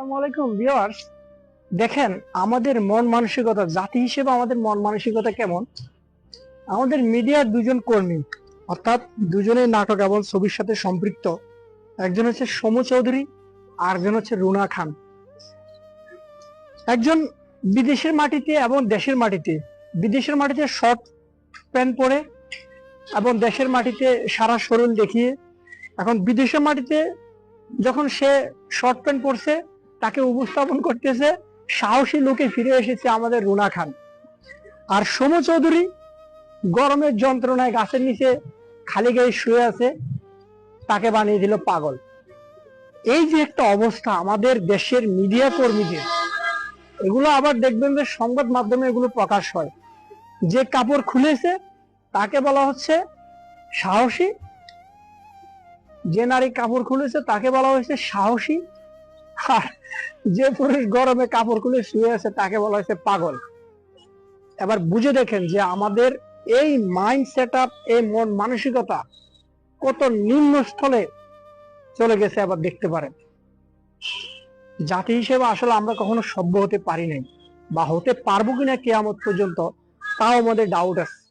আসসালামু আলাইকুম ভিউয়ার্স। দেখেন আমাদের মন মানসিকতা, জাতি হিসেবে আমাদের মন মানসিকতা কেমন। আমাদের মিডিয়ার দুজন কর্মী, অর্থাৎ দুজনেই নাটক এবং ছবির সাথে সম্পৃক্ত। একজন হচ্ছে সমু চৌধুরী, আর একজন হচ্ছে রুনা খান। একজন বিদেশের মাটিতে এবং দেশের মাটিতে, বিদেশের মাটিতে শর্ট প্যান্ট পরে এবং দেশের মাটিতে সারা শরীর দেখিয়ে, এখন বিদেশের মাটিতে যখন সে শর্ট প্যান্ট পরছে তাকে উপস্থাপন করতেছে সাহসী লোকে ফিরে এসেছে আমাদের রুনা খান। আর সমু চৌধুরী গরমের যন্ত্রণায় গাছের নিচে খালি গায়ে শুয়ে আছে, তাকে বানিয়ে দিল পাগল। এই যে একটা অবস্থা আমাদের দেশের মিডিয়া কর্মীদের, এগুলো আবার দেখবেন যে সংবাদ মাধ্যমে এগুলো প্রকাশ হয়। যে কাপড় খুলেছে তাকে বলা হচ্ছে সাহসী, যে নারী কাপড় খুলেছে তাকে বলা হয়েছে সাহসী, আর যে পুরুষ গরমে কাপড় খুলে শুয়ে আছে তাকে বলা হয়েছে পাগল। এবার বুঝে দেখেন যে আমাদের এই মাইন্ড সেট আপ, এই মন মানসিকতা কত নিম্ন স্থলে চলে গেছে। আবার দেখতে পারেন জাতি হিসেবে আসলে আমরা কখনো সভ্য হতে পারি নাই, বা হতে পারবো কিনা কিয়ামত পর্যন্ত, তাও আমাদের ডাউট আছে।